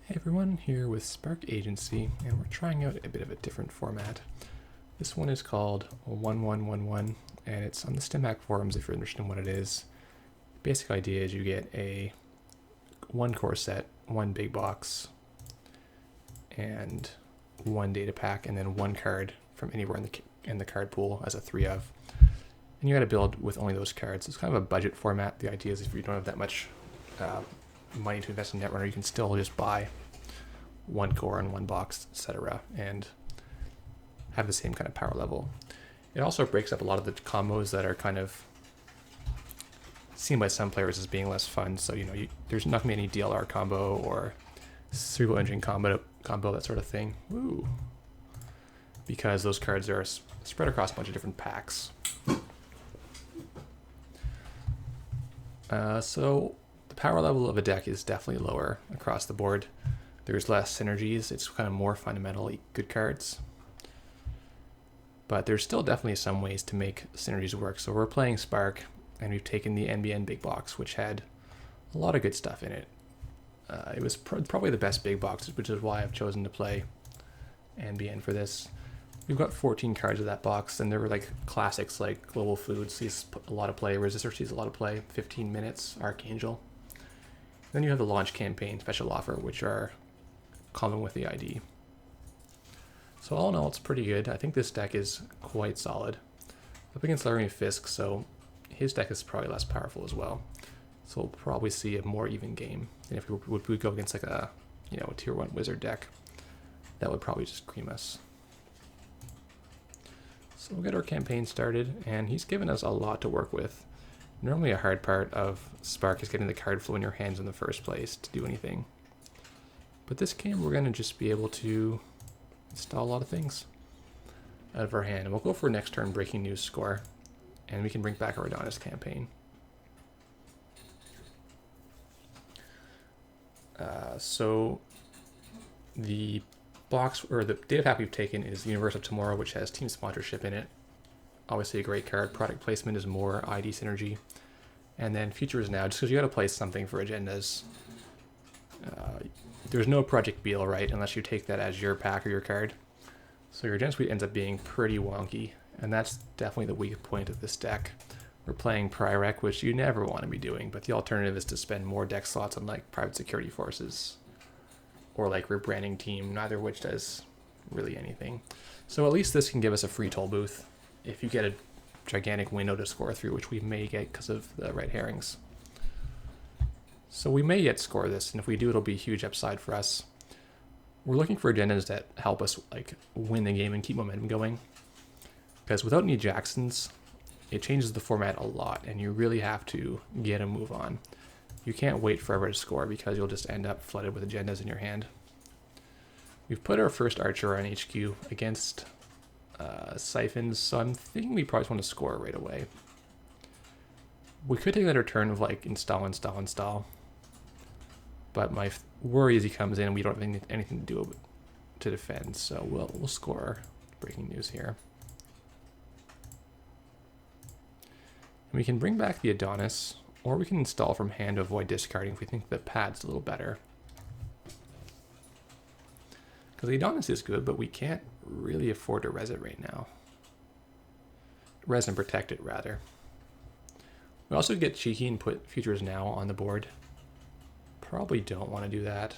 Hey everyone, here with Spark Agency, and we're trying out a bit of a different format. This one is called 1111, and it's on the StimHack forums if you're interested in what it is. Basic idea is you get a one core set, one big box, and one data pack, and then one card from anywhere in the card pool as a 3 of. And you got to build with only those cards. It's kind of a budget format. The idea is if you don't have that much money to invest in Netrunner, you can still just buy one core and one box, etc., and have the same kind of power level. It also breaks up a lot of the combos that are kind of seen by some players as being less fun. So there's not gonna be any DLR combo or cerebral engine combo, that sort of thing. Woo! Because those cards are spread across a bunch of different packs. So the power level of a deck is definitely lower across the board. There's less synergies. It's kind of more fundamentally good cards. But there's still definitely some ways to make synergies work. So we're playing Spark, and we've taken the NBN big box, which had a lot of good stuff in it. It was probably the best big box, which is why I've chosen to play NBN for this. We've got 14 cards of that box, and there were like classics like Global Food sees a lot of play, Resistor sees a lot of play, 15 Minutes, Archangel. Then you have the Launch Campaign, Special Offer, which are common with the ID. So all in all, it's pretty good. I think this deck is quite solid. Up against Fisk, so his deck is probably less powerful as well. So we'll probably see a more even game than if we go against like a tier 1 wizard deck. That would probably just cream us. So we'll get our campaign started, and he's given us a lot to work with. Normally a hard part of Spark is getting the card flow in your hands in the first place to do anything. But this game we're going to just be able to install a lot of things out of our hand. And we'll go for next turn breaking news score, and we can bring back our Adonis campaign. So the box, or the data pack we've taken, is the Universe of Tomorrow, which has team sponsorship in it. Obviously a great card. Product placement is more ID synergy. And then Future is Now, just because you got to place something for agendas. There's no Project Beal, right, unless you take that as your pack or your card. So your agenda suite ends up being pretty wonky, and that's definitely the weak point of this deck. We're playing Pyrec, which you never want to be doing, but the alternative is to spend more deck slots on like Private Security Forces or like Rebranding Team, neither of which does really anything. So at least this can give us a free toll booth if you get a gigantic window to score through, which we may get because of the red herrings. So we may yet score this, and if we do, it'll be a huge upside for us. We're looking for agendas that help us like win the game and keep momentum going. Because without any Jacksons, it changes the format a lot, and you really have to get a move on. You can't wait forever to score because you'll just end up flooded with agendas in your hand. We've put our first Archer on HQ against Siphons, so I'm thinking we probably want to score right away. We could take another turn of like install. But my worry is he comes in and we don't have anything to do to defend, so we'll score breaking news here. And we can bring back the Adonis, or we can install from hand to avoid discarding if we think the pad's a little better. Because the Adonis is good, but we can't really afford to res it right now. Res and protect it, rather. We also get cheeky and put Futures Now on the board. Probably don't want to do that.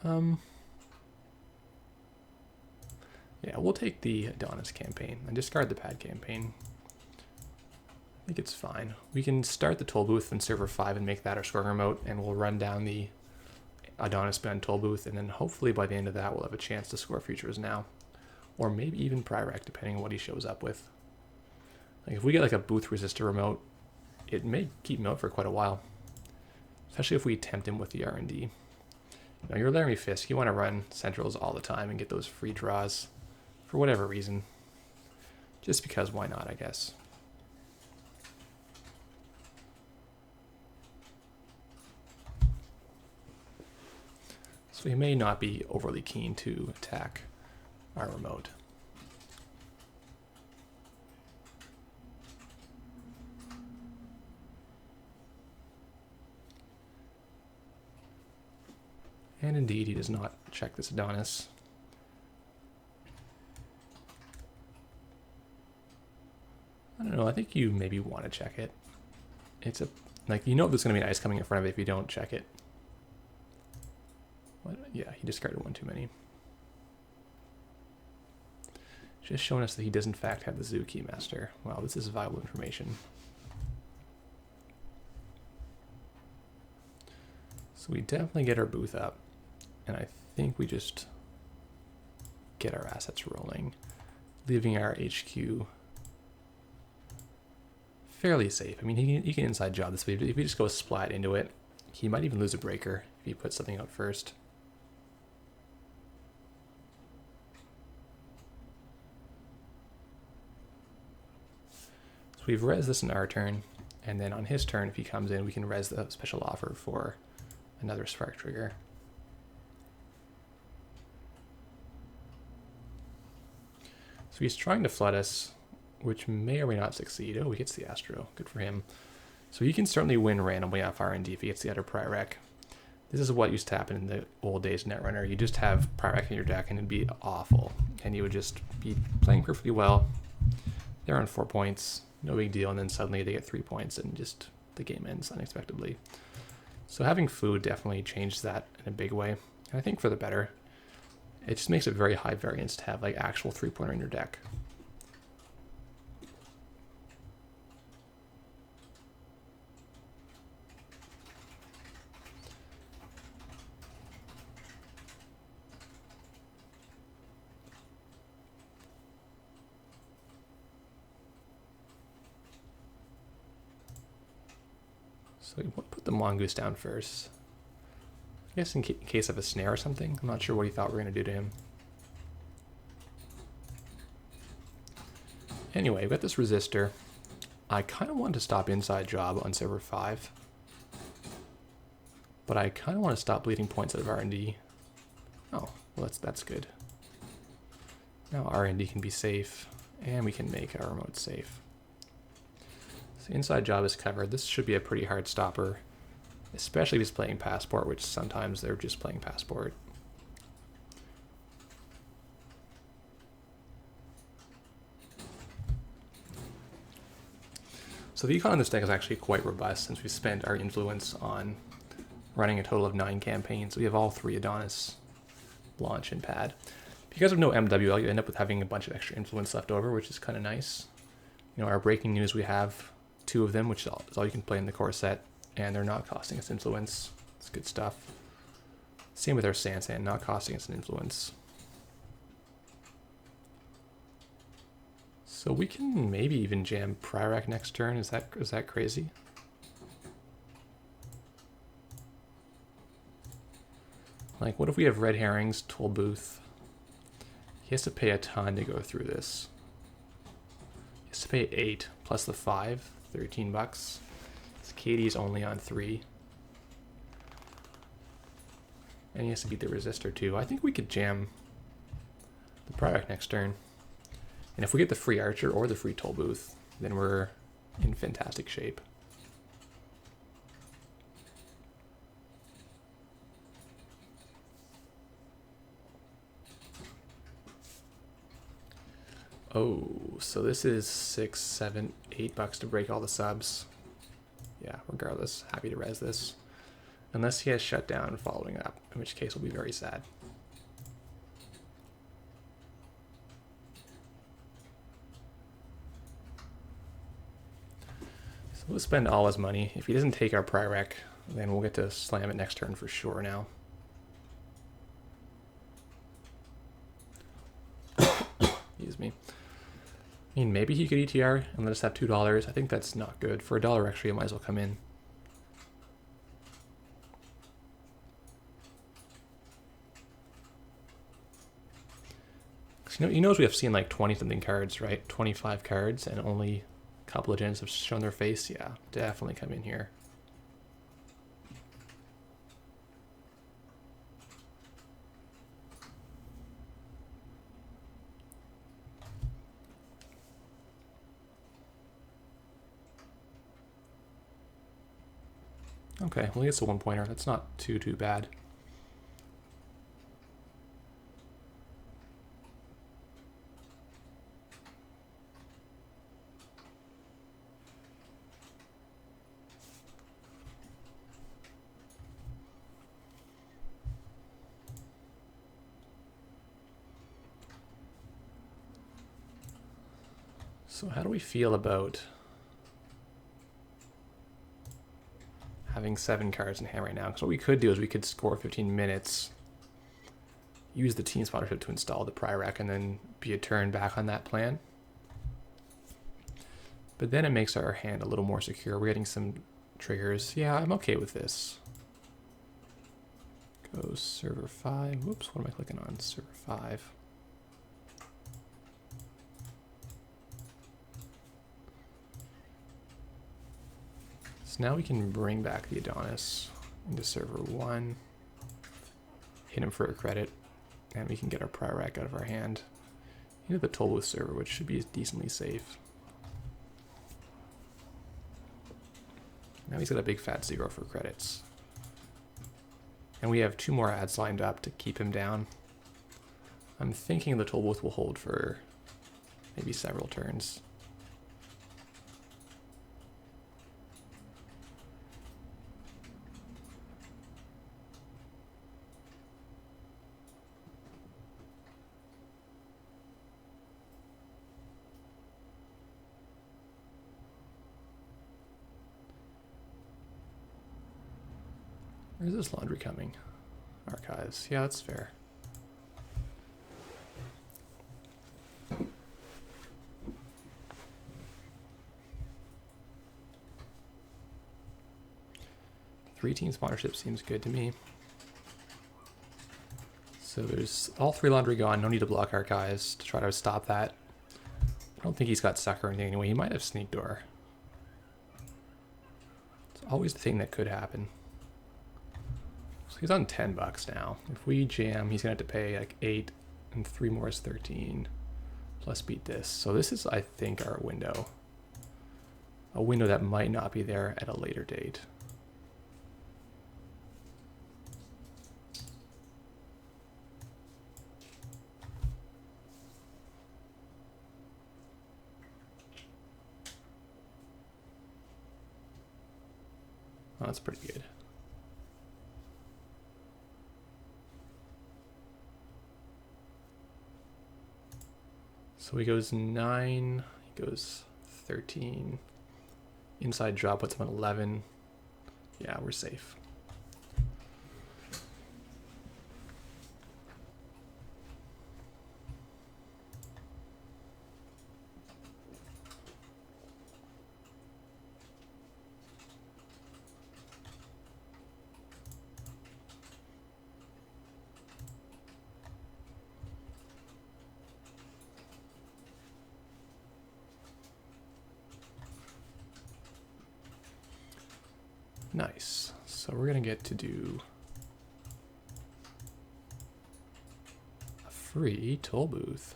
Yeah, we'll take the Adonis campaign and discard the pad campaign. I think it's fine. We can start the toll booth in server 5 and make that our scoring remote, and we'll run down the Adonis spend toll booth, and then hopefully by the end of that we'll have a chance to score Futures Now. Or maybe even Pyrec, depending on what he shows up with. Like if we get like a booth resistor remote, it may keep him out for quite a while. Especially if we tempt him with the R&D. You're Laramie Fisk, you want to run centrals all the time and get those free draws for whatever reason. Just because, why not, I guess. So he may not be overly keen to attack our remote. And indeed, he does not check this Adonis. I don't know, I think you maybe want to check it. It's a, like, you know there's going to be an ice coming in front of it if you don't check it. What? Yeah, he discarded one too many. Just showing us that he does in fact have the Zoo Keymaster. Wow, this is valuable information. So we definitely get our booth up. And I think we just get our assets rolling, leaving our HQ fairly safe. I mean, he can inside job this, but if he just goes splat into it, he might even lose a breaker if he puts something out first. So we've res this in our turn, and then on his turn, if he comes in, we can res the special offer for another spark trigger. So he's trying to flood us, which may or may not succeed. Oh, he gets the Astro. Good for him. So he can certainly win randomly off R&D if he gets the other Prirec. This is what used to happen in the old days of Netrunner. You just have Prirec in your deck and it'd be awful. And you would just be playing perfectly well. They're on 4 points. No big deal. And then suddenly they get 3 points and just the game ends unexpectedly. So having food definitely changed that in a big way. And I think for the better. It just makes it very high variance to have like actual 3-pointer in your deck. So we put the mongoose down first. I guess in case of a snare or something. I'm not sure what he thought we were going to do to him. Anyway, we've got this resistor. I kind of want to stop inside job on server 5. But I kind of want to stop bleeding points out of R&D. Oh, well that's good. Now R&D can be safe, and we can make our remote safe. So inside job is covered. This should be a pretty hard stopper. Especially if he's playing Passport, which sometimes they're just playing Passport. So the econ on this deck is actually quite robust since we spent our influence on running a total of 9 campaigns. We have all 3 Adonis, launch, and pad. Because of no MWL, you end up with having a bunch of extra influence left over, which is kind of nice. You know, our breaking news, we have 2 of them, which is all you can play in the core set. And they're not costing us influence. It's good stuff. Same with our Sansan, not costing us an influence. So we can maybe even jam Prirec next turn. Is that crazy? Like, what if we have red herrings, toll booth? He has to pay a ton to go through this. He has to pay 8 plus the 5, 13 bucks. Katie's only on 3. And he has to beat the resistor too. I think we could jam the Prirec next turn. And if we get the free archer or the free toll booth, then we're in fantastic shape. Oh, so this is 6, 7, 8 bucks to break all the subs. Yeah, regardless, happy to res this. Unless he has shut down following up, in which case we'll be very sad. So we'll spend all his money. If he doesn't take our Prirec, then we'll get to slam it next turn for sure now. Excuse me. I mean, maybe he could ETR and let us have $2. I think that's not good. For $1 extra, you might as well come in. So he knows we have seen like 20-something cards, right? 25 cards, and only a couple of gens have shown their face. Yeah, definitely come in here. Okay, well he gets a 1-pointer. That's not too bad. So how do we feel about having 7 cards in hand right now? Because what we could do is we could score 15 minutes, use the team sponsorship to install the Pry-Rec, and then be a turn back on that plan. But then it makes our hand a little more secure. We're getting some triggers. Yeah, I'm okay with this. Go server 5. Whoops, what am I clicking on? Server 5. So now we can bring back the Adonis into server 1, hit him for a credit, and we can get our Pry-Rec out of our hand into the toll booth server, which should be decently safe. Now he's got a big fat 0 for credits. And we have 2 more ads lined up to keep him down. I'm thinking the toll booth will hold for maybe several turns. Where's this laundry coming? Archives. Yeah, that's fair. Three team sponsorship seems good to me. So there's all 3 laundry gone. No need to block archives to try to stop that. I don't think he's got sucker or anything anyway. He might have sneak door. It's always the thing that could happen. So he's on $10 now. If we jam, he's gonna have to pay like 8, and 3 more is 13. Plus beat this. So this is, I think, our window. A window that might not be there at a later date. Oh, that's pretty good. So he goes 9, he goes 13. Inside drop puts him at 11. Yeah, we're safe. Nice. So we're gonna get to do a free toll booth.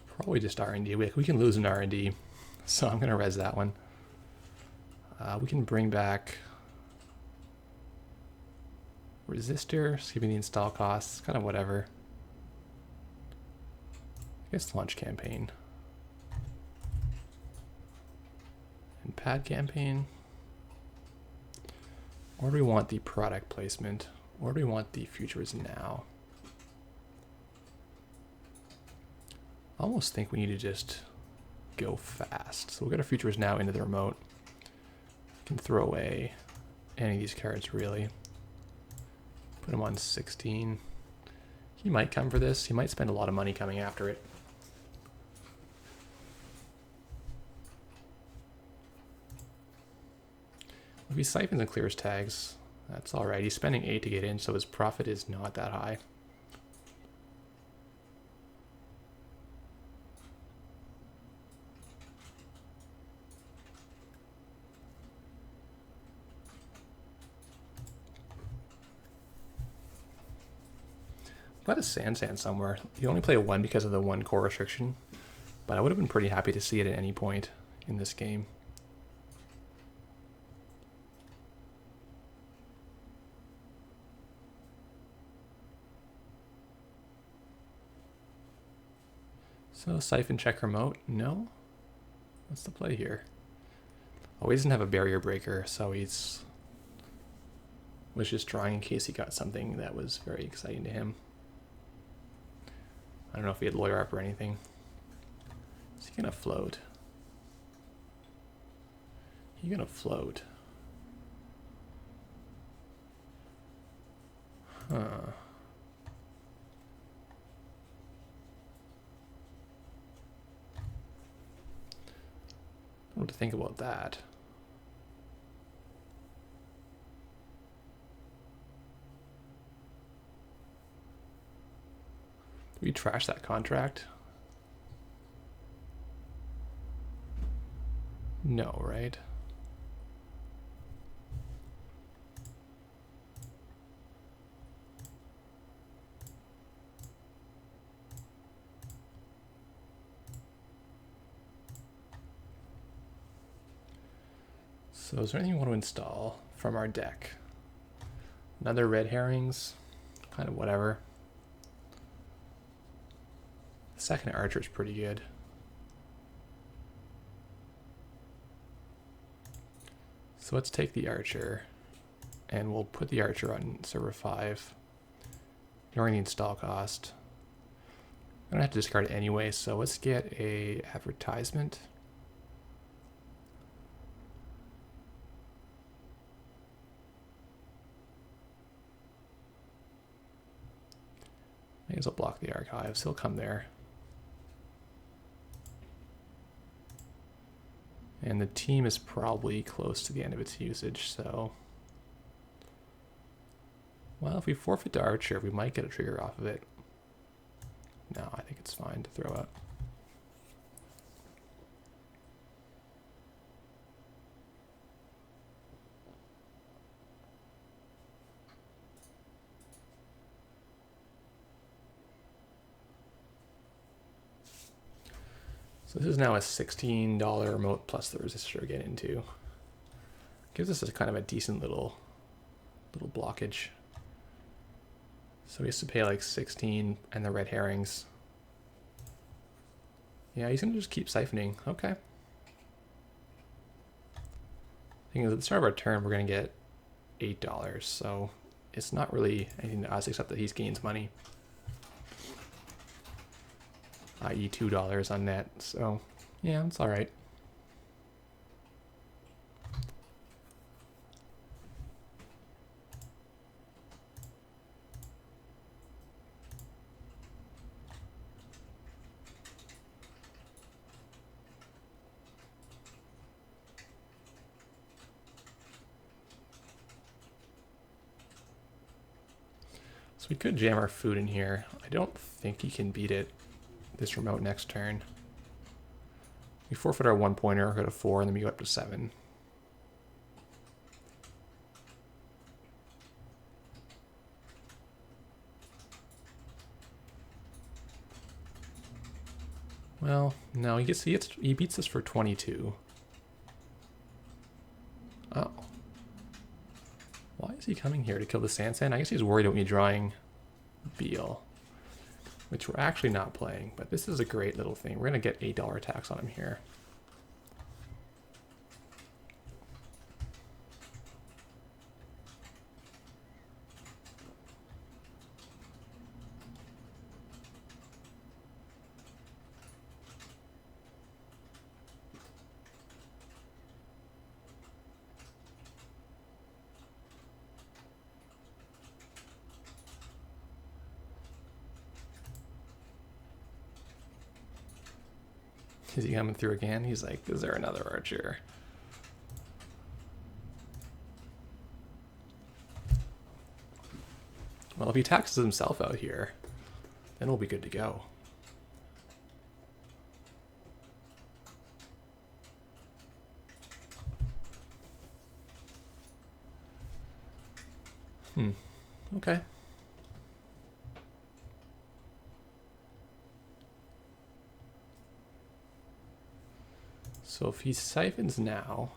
Probably just R&D. We can lose an R&D, so I'm gonna res that one. We can bring back resistor, skipping the install costs, kind of whatever. I guess launch campaign. And pad campaign. Or do we want the product placement? Or do we want the futures now? I almost think we need to just go fast. So we'll get our futures now into the remote. We can throw away any of these cards really. Put him on 16. He might come for this. He might spend a lot of money coming after it. If he siphons and clears tags, that's alright. He's spending 8 to get in, so his profit is not that high. Got a Sand somewhere. You only play a 1 because of the 1 core restriction, but I would have been pretty happy to see it at any point in this game. So siphon check remote, no? What's the play here? Oh, he doesn't have a barrier breaker, so was just drawing in case he got something that was very exciting to him. don't know if he had lawyer up or anything. Is he gonna float? He gonna float? Huh. What to think about that? Did we trash that contract? No, right? So is there anything we want to install from our deck? Another red herrings, kind of whatever. The second archer is pretty good. So let's take the archer and we'll put the archer on server 5. Ignoring the install cost. I don't have to discard it anyway, so let's get a advertisement. May as well block the archives, he'll come there. And the team is probably close to the end of its usage, so... Well, if we forfeit to Archer, we might get a trigger off of it. No, I think it's fine to throw out. So this is now a $16 remote plus the resistor to get into. Gives us a kind of a decent little blockage. So he has to pay like 16 and the red herrings. Yeah, he's gonna just keep siphoning. Okay. Thing is, at the start of our turn, we're gonna get $8, so it's not really anything to us except that he gains money. I.e. $2 on net, so yeah, it's alright. So we could jam our food in here. I don't think he can beat it this remote next turn. We forfeit our 1-pointer, go to 4, and then we go up to 7. Well, no, he beats us for 22. Oh. Why is he coming here to kill the Sansan? I guess he's worried about me drawing Beal, which we're actually not playing, but this is a great little thing. We're going to get $8 tax on him here. Is he coming through again? He's like, is there another archer? Well, if he taxes himself out here, then we'll be good to go. Okay. So if he siphons now,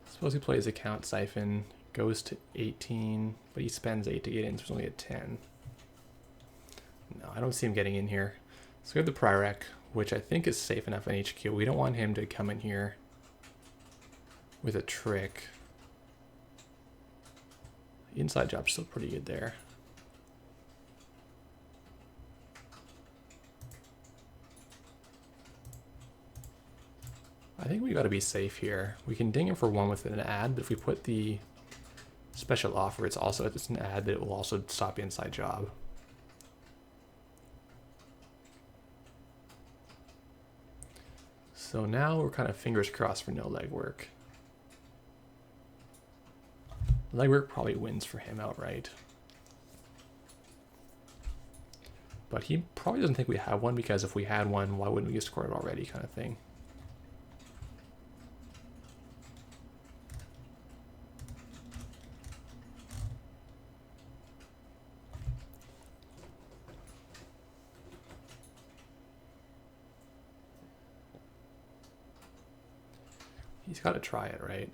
suppose he plays account siphon, goes to 18, but he spends 8 to get in, so it's only at 10. No, I don't see him getting in here. So we have the Prirec, which I think is safe enough in HQ. We don't want him to come in here with a trick. Inside job's still pretty good there. I think we got to be safe here. We can ding him for 1 with an ad, but if we put the special offer, it's an ad that it will also stop inside job. So now we're kind of fingers crossed for no legwork. Legwork probably wins for him outright. But he probably doesn't think we have one, because if we had one, why wouldn't we get scored already, kind of thing. He's got to try it, right?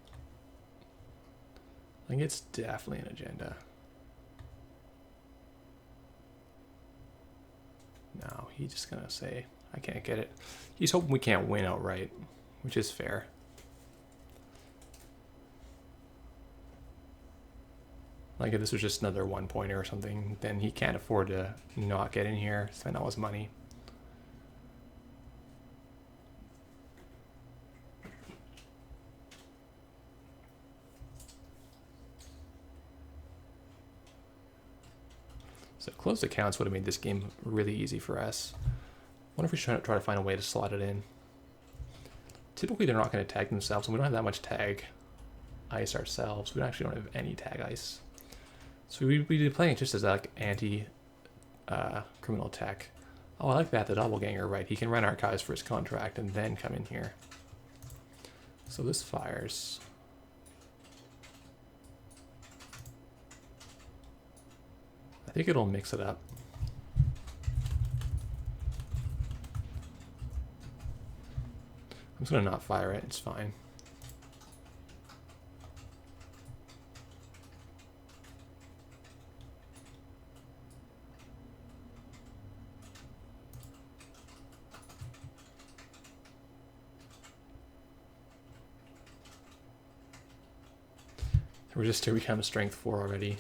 I think it's definitely an agenda. No, he's just going to say, I can't get it. He's hoping we can't win outright, which is fair. Like if this was just another 1-pointer or something, then he can't afford to not get in here, spend all his money. So closed accounts would have made this game really easy for us. I wonder if we should try to find a way to slot it in. Typically they're not going to tag themselves, and we don't have that much tag ice ourselves. We actually don't have any tag ice. So we'd be playing it just as like anti-criminal tech. Oh, I like that, the doppelganger, right. He can run archives for his contract and then come in here. So this fires. I think it'll mix it up. I'm just gonna not fire it, it's fine. We're just to become strength 4 already.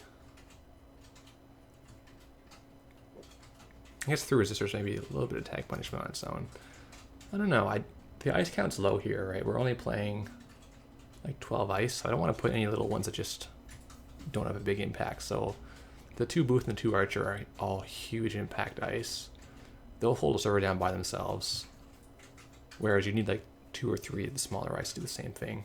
I guess through resistors maybe a little bit of tag punishment on its own. I don't know. The ice count's low here, right? We're only playing like 12 ice, so I don't want to put any little ones that just don't have a big impact. So the 2 booth and the 2 archer are all huge impact ice. They'll hold a server down by themselves, whereas you need like 2 or 3 of the smaller ice to do the same thing.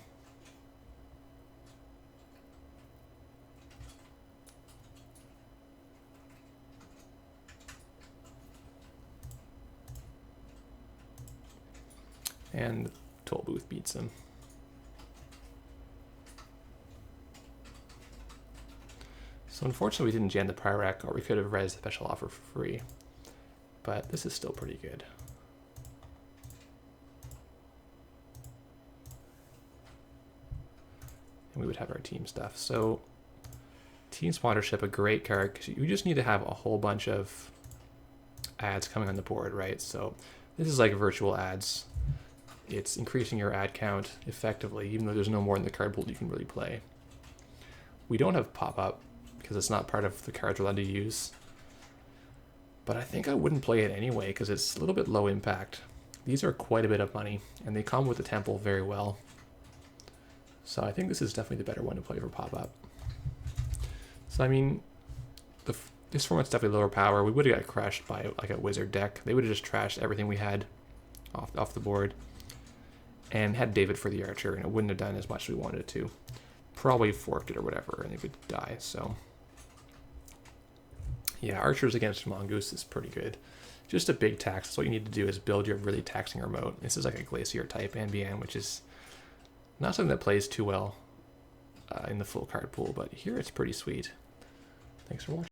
And the toll booth beats him. So unfortunately we didn't jam the Pyrrhec, or we could have res the special offer for free. But this is still pretty good. And we would have our team stuff. So team sponsorship, a great card, because you just need to have a whole bunch of ads coming on the board, right? So this is like virtual ads. It's increasing your ad count effectively, even though there's no more in the card pool you can really play. We don't have pop-up because it's not part of the cards we're allowed to use. But I think I wouldn't play it anyway because it's a little bit low impact. These are quite a bit of money, and they come with the temple very well. So I think this is definitely the better one to play for pop-up. So I mean, this format's definitely lower power. We would have got crushed by like a wizard deck. They would have just trashed everything we had off the board. And had David for the archer, and it wouldn't have done as much as we wanted it to. Probably forked it or whatever, and it would die, so. Yeah, archers against Mongoose is pretty good. Just a big tax. So what you need to do is build your really taxing remote. This is like a Glacier type NBN, which is not something that plays too well in the full card pool, but here it's pretty sweet. Thanks for watching.